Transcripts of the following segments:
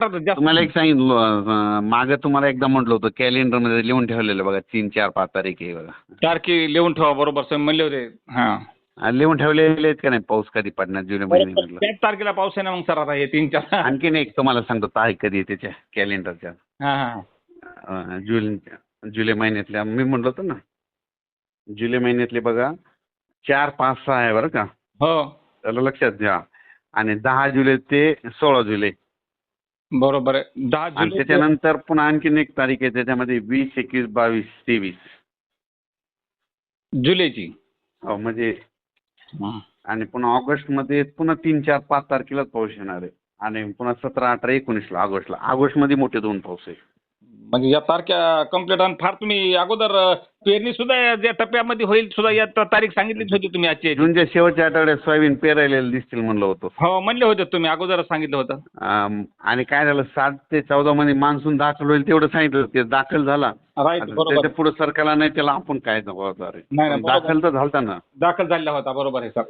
जास्त तुम्हाला एक सांगितलं मागे तुम्हाला एकदा म्हटलं होतं कॅलेंडर मध्ये लिहून ठेवलेलं बघा 3, 4, 5 तारीख आहे बघा. तारखे लिहून ठेवा बरोबर सर म्हणले होते. लिहून ठेवलेले आहेत का नाही पाऊस कधी पडणार जुलै महिन्यामधलं. त्याच तारखेला पाऊस आहे ना मग सर आता हे 3-4. आणखीन एक तुम्हाला सांगतो तारीख कधी आहे त्याच्या कॅलेंडरच्या. जुलै महिन्यातल्या मी म्हटलं होतं ना जुलै महिन्यातले बघा 4, 5, 6 आहे बरं का. हो त्याला लक्षात घ्या. आणि 10 जुलै ते 16 जुलै बरोबर आहे. 10 आणि जुलै त्याच्यानंतर पुन्हा आणखीन एक तारीख आहे त्याच्यामध्ये 20, 21, 22, 23. जुलैची. हो म्हणजे आणि पुन्हा ऑगस्टमध्ये पुन्हा 3, 4, 5 तारखेलाच पाऊस येणार आहे. आणि पुन्हा 17, 18, 19ला ऑगस्टमध्ये मोठे 2 पाऊस आहे. म्हणजे या तारख्या कम्प्लीट. आणि फार तुम्ही अगोदर पेरणी सुद्धा ज्या टप्प्यामध्ये होईल सुद्धा या तारीख सांगितलीच होती तुम्ही आजची. जूनच्या शेवटच्या आठवड्यात सोयाबीन पेरायला दिसतील म्हणलं होतं. हो म्हणले होते तुम्ही अगोदरच सांगितलं होतं. आणि काय झालं 7 ते 14 मध्ये मान्सून दाखल होईल तेवढं सांगितलं ते दाखल झाला. राईट बरोबर. त्याच्या पुढे सरकारला नाही त्याला आपण काय जबाबदार आहे. नाही, बरोबर. दाखल तर झालता ना. दाखल झाला होता बरोबर आहे सर.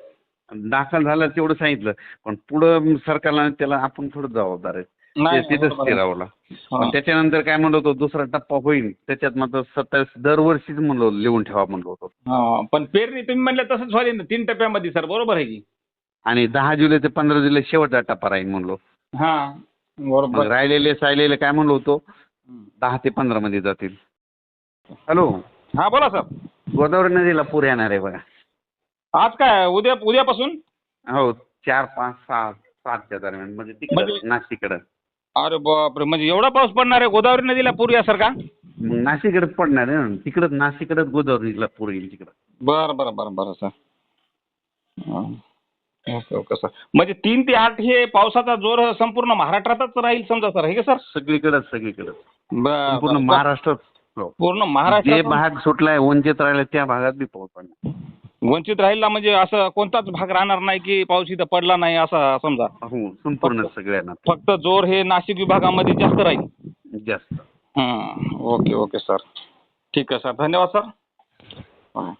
दाखल झालं तेवढं सांगितलं पण पुढं सरकारला नाही त्याला आपण थोडं जबाबदार आहे. नाही, तिथंच बरोबर आहे. स्थिरावला. पण त्याच्यानंतर काय म्हणलं होतं दुसरा टप्पा होईल त्याच्यात मात्र 27 दरवर्षीच म्हणलो लिहून ठेवा म्हणलो होतो. पण पेरणी तुम्ही म्हणलं तसंच व्हायला ना 3 टप्प्यामध्ये सर बरोबर आहे की. आणि 10 जुलै ते 15 जुलै शेवटचा टप्पा राहील म्हणलो. बरोबर. राहिलेले काय म्हणलो होतो 10 ते 15 मध्ये जातील. हॅलो. बोला सर. गोदावरी नदीला पूर येणार आहे बघा. आज काय उद्यापासून. हो 4, 5, 6, 7च्या दरम्यान म्हणजे तिकडं नाशिककडं. अरे बापरे. म्हणजे एवढा पाऊस पडणार आहे गोदावरी नदीला पूर यासारखा. मग नाशिककडे पडणार आहे ना तिकडं नाशिककडे गोदावरी नदीला पूर येईल तिकडं. बरं सर. Okay sir. म्हणजे 3 ते 8 हे पावसाचा जोर संपूर्ण महाराष्ट्रातच राहील समजा सर हे का सर. सगळीकडे पूर्ण महाराष्ट्रात. पूर्ण महाराष्ट्र जे भाग सुटलाय वंचित राहिला त्या भागात बी पाऊस पडणार. वंचित राहिला म्हणजे असं कोणताच भाग राहणार नाही की पाऊस इथं पडला नाही असं समजा. हो संपूर्ण सगळ्यांना. फक्त जोर हे नाशिक विभागामध्ये जास्त राहील. जास्त. Okay sir. ठीक आहे सर. धन्यवाद सर.